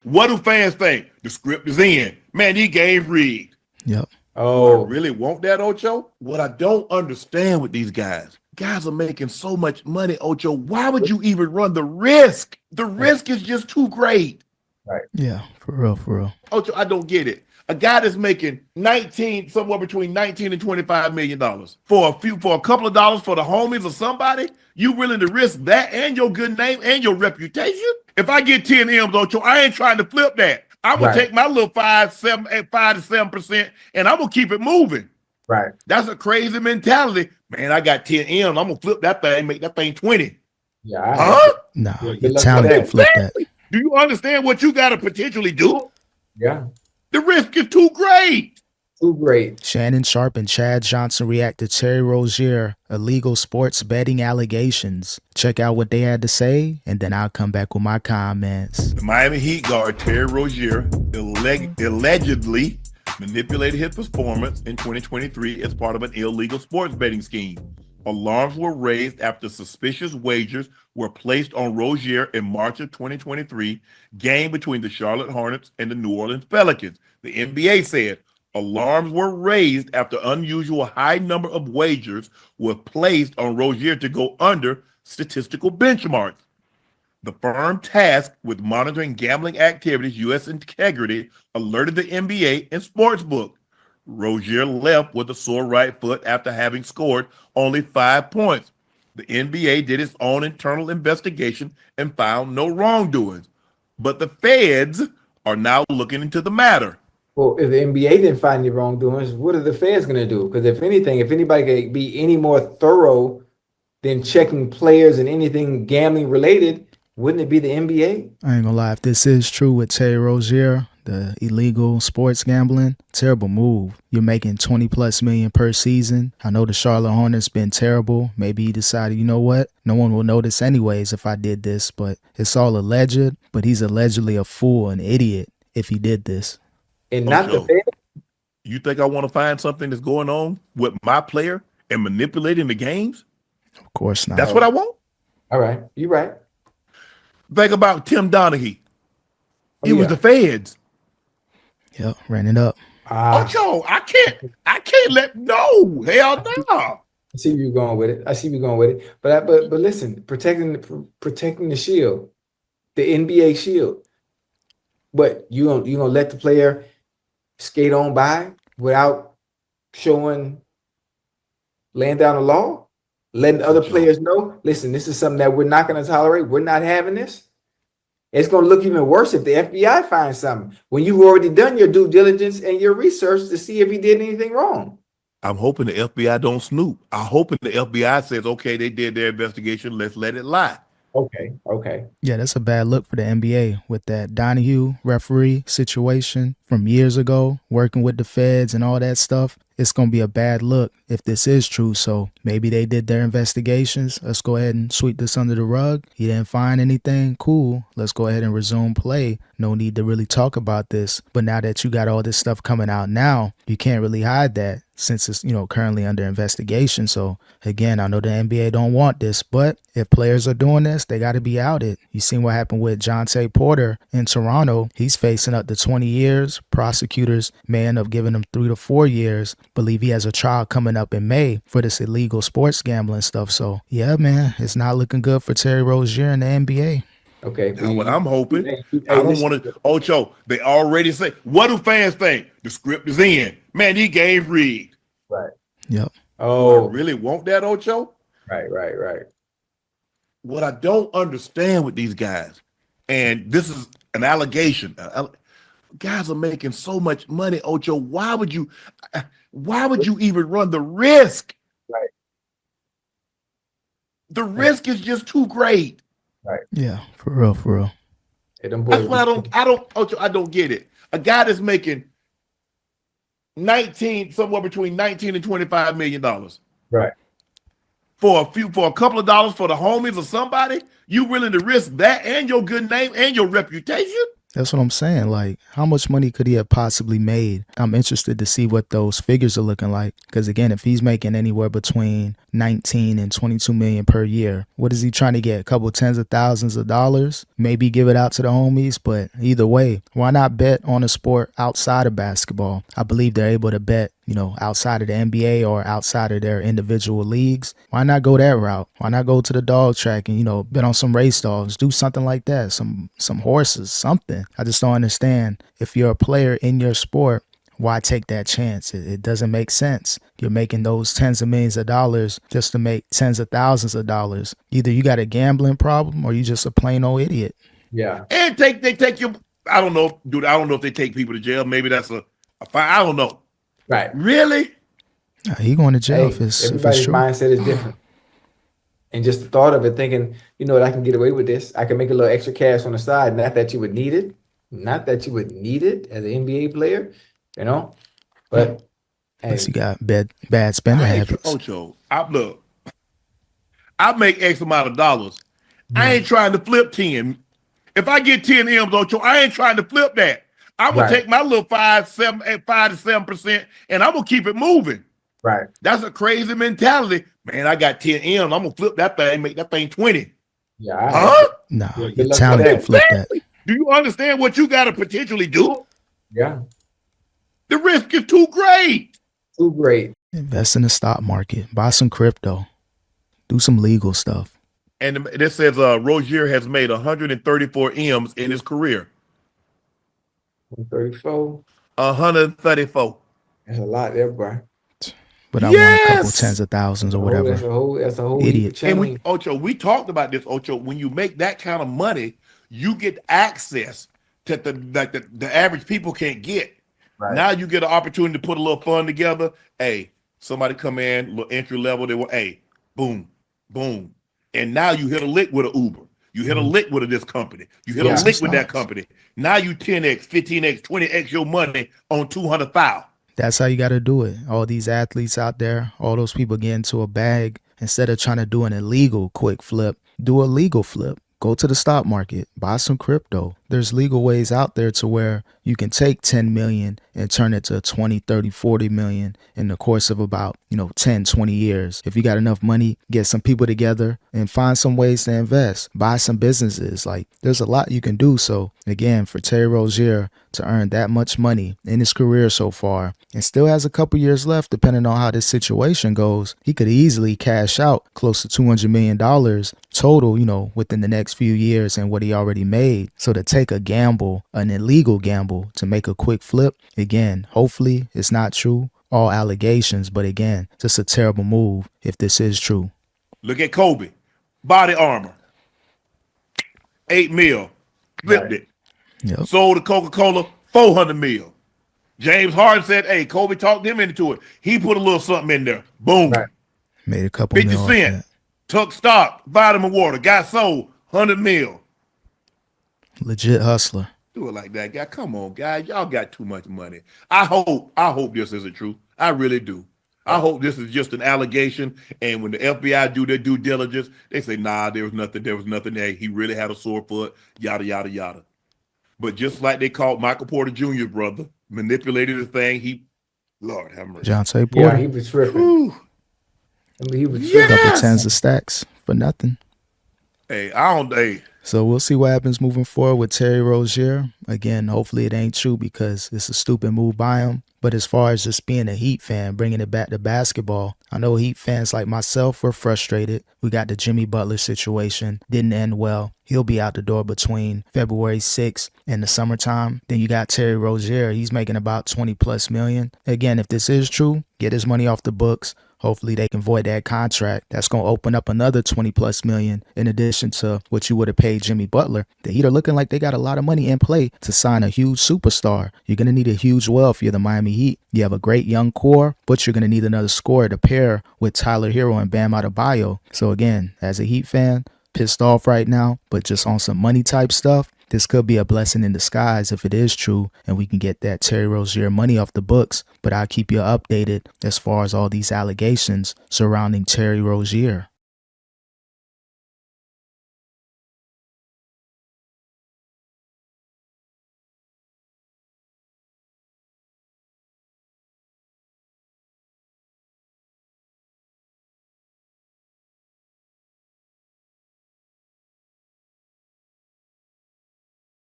What do fans think? The script is in. Man, these games rigged. Yep. Oh, I really want that, Ocho? What I don't understand with these guys are making so much money, Ocho. Why would you even run the risk? The risk is just too great. Right. Yeah, for real. Ocho, I don't get it. A guy that's making somewhere between 19 and $25 million for a couple of dollars for the homies or somebody, you willing to risk that and your good name and your reputation? If I get 10 M's, Ocho, I ain't trying to flip that. I'm gonna take my little 5 to 7%, and I'm gonna keep it moving. Right. That's a crazy mentality. Man, I got 10 M's. I'm gonna flip that thing, make that thing 20. Yeah. Nah, you're talented to flip that. Do you understand what you gotta potentially do? Yeah. The risk is too great. Too great. Shannon, Sharpe, and Chad Johnson react to Terry Rozier illegal sports betting allegations. Check out what they had to say, and then I'll come back with my comments. The Miami Heat guard Terry Rozier allegedly manipulated his performance in 2023 as part of an illegal sports betting scheme. Alarms were raised after suspicious wagers were placed on Rozier in March of 2023 game between the Charlotte Hornets and the New Orleans Pelicans. The NBA said alarms were raised after unusual high number of wagers were placed on Rozier to go under statistical benchmarks. The firm tasked with monitoring gambling activities, U.S. Integrity, alerted the NBA and Sportsbook. Rozier left with a sore right foot after having scored only 5 points. The NBA did its own internal investigation and found no wrongdoings. But the feds are now looking into the matter. Well, if the NBA didn't find any wrongdoings, what are the feds going to do? Because if anything, if anybody could be any more thorough than checking players and anything gambling related, wouldn't it be the NBA? I ain't gonna lie, if this is true with Terry Rozier, the illegal sports gambling, terrible move. You're making 20 plus million per season. I know the Charlotte Hornets been terrible. Maybe he decided, you know what? No one will notice anyways if I did this, but it's all alleged. But he's allegedly a fool, an idiot if he did this. And not the feds? You think I want to find something that's going on with my player and manipulating the games? Of course not. That's what I want? All right. You're right. Think about Tim Donaghy. It was the feds. Yep, ran it up. Ocho, I can't let no. Hell no. I see where you're going with it. But listen, protecting the shield, the NBA shield. But you gonna let the player skate on by without laying down the law, letting other players know, listen, this is something that we're not going to tolerate. We're not having this. It's going to look even worse if the FBI finds something when you've already done your due diligence and your research to see if he did anything wrong. I'm hoping the FBI don't snoop. I'm hoping the FBI says, okay, they did their investigation. Let's let it lie. Okay. Yeah, that's a bad look for the NBA with that Donahue referee situation from years ago, working with the feds and all that stuff. It's going to be a bad look if this is true. So maybe they did their investigations. Let's go ahead and sweep this under the rug. He didn't find anything. Cool. Let's go ahead and resume play. No need to really talk about this. But now that you got all this stuff coming out now, you can't really hide that since it's, currently under investigation. So again, I know the NBA don't want this, but if players are doing this, they got to be outed. You seen what happened with Jonte Porter in Toronto. He's facing up to 20 years. Prosecutors may end up giving him 3 to 4 years. Believe he has a trial coming up in May for this illegal sports gambling stuff. So yeah, man, it's not looking good for Terry Rozier in the NBA. Okay. That's what I'm hoping. I don't want to. Ocho, they already say, what do fans think? The script is in. Man, these games rigged. Right. Yep. Oh, I really want that, Ocho? Right. What I don't understand with these guys, and this is an allegation. Guys are making so much money, Ocho. Why would you even run the risk? Right. The risk is just too great. Right. Yeah, for real. Hey, that's why I don't get it. A guy that's making somewhere between 19 and $25 million. Right. For a couple of dollars for the homies or somebody, you willing to risk that and your good name and your reputation? That's what I'm saying. Like, how much money could he have possibly made? I'm interested to see what those figures are looking like. Because again, if he's making anywhere between 19 and 22 million per year, what is he trying to get? A couple tens of thousands of dollars? Maybe give it out to the homies. But either way, why not bet on a sport outside of basketball? I believe they're able to bet, outside of the NBA or outside of their individual leagues. Why not go that route? Why not go to the dog track and, bet on some race dogs, do something like that, some horses, something. I just don't understand. If you're a player in your sport, why take that chance? It doesn't make sense. You're making those tens of millions of dollars just to make tens of thousands of dollars. Either you got a gambling problem or you just a plain old idiot. Yeah. And they take you. I don't know, dude. I don't know if they take people to jail. Maybe that's a fine. I don't know. Right. Really? He going to jail if it's everybody's true. mindset is different. And just the thought of it, thinking, I can get away with this. I can make a little extra cash on the side. Not that you would need it. Not that you would need it as an NBA player, But Unless you got bad spending habits. Ocho, I make X amount of dollars. I ain't trying to flip 10. If I get 10 M's, Ocho, I ain't trying to flip that. I'm gonna take my little 5 to 7%, and I'm gonna keep it moving. Right. That's a crazy mentality. Man, I got 10 M's. I'm gonna flip that thing, make that thing 20. Yeah. Huh? No, you're talented to flip that. Do you understand what you gotta potentially do? Yeah. The risk is too great. Too great. Invest in the stock market. Buy some crypto. Do some legal stuff. And this says Rozier has made 134 M's in his career. 134. 134. That's a lot there, bro. But I want a couple tens of thousands or whatever. That's a whole idiot. And we talked about this, Ocho. When you make that kind of money, you get access to the average people can't get. Right. Now you get an opportunity to put a little fun together. Hey, somebody come in, little entry level. They were, hey, boom, boom. And now you hit a lick with an Uber. You hit a lick with this company. You hit a lick with that company. Now you 10x, 15x, 20x your money on 200,000. That's how you got to do it. All these athletes out there, all those people get into a bag. Instead of trying to do an illegal quick flip, do a legal flip. Go to the stock market, buy some crypto. There's legal ways out there to where you can take 10 million and turn it to 20, 30, 40 million in the course of about, 10, 20 years. If you got enough money, get some people together and find some ways to invest. Buy some businesses. Like, there's a lot you can do. So again, for Terry Rozier to earn that much money in his career so far and still has a couple years left, depending on how this situation goes, he could easily cash out close to $200 million total, within the next few years and what he already made. So to take a gamble, an illegal gamble, to make a quick flip, again, hopefully it's not true. All allegations, but again, just a terrible move if this is true. Look at Kobe. Body armor. 8 mil. Flipped it. Yep. Sold to Coca-Cola, 400 mil. James Harden said, hey, Kobe talked him into it. He put a little something in there. Boom. Right. Made a couple 50 mil. cent. Took stock, vitamin water, got sold, 100 mil. Legit hustler. Do it like that, guy. Come on, guys. Y'all got too much money. I hope this isn't true. I really do. I hope this is just an allegation. And when the FBI do their due diligence, they say, nah, there was nothing there. He really had a sore foot, yada, yada, yada. But just like they called Michael Porter Jr.'s brother, manipulated the thing, Lord have mercy. Jonte Porter. Yeah, he was tripping. He was Couple tens of stacks for nothing. Hey, So we'll see what happens moving forward with Terry Rozier. Again, hopefully it ain't true because it's a stupid move by him. But as far as just being a Heat fan, bringing it back to basketball, I know Heat fans like myself were frustrated. We got the Jimmy Butler situation. Didn't end well. He'll be out the door between February 6th and the summertime. Then you got Terry Rozier. He's making about 20 plus million. Again, if this is true, get his money off the books. Hopefully they can void that contract. That's going to open up another 20 plus million in addition to what you would have paid Jimmy Butler. The Heat are looking like they got a lot of money in play to sign a huge superstar. You're going to need a huge well if you're the Miami Heat. You have a great young core, but you're going to need another scorer to pair with Tyler Hero and Bam Adebayo. So again, as a Heat fan, pissed off right now, but just on some money type stuff. This could be a blessing in disguise if it is true and we can get that Terry Rozier money off the books. But I'll keep you updated as far as all these allegations surrounding Terry Rozier.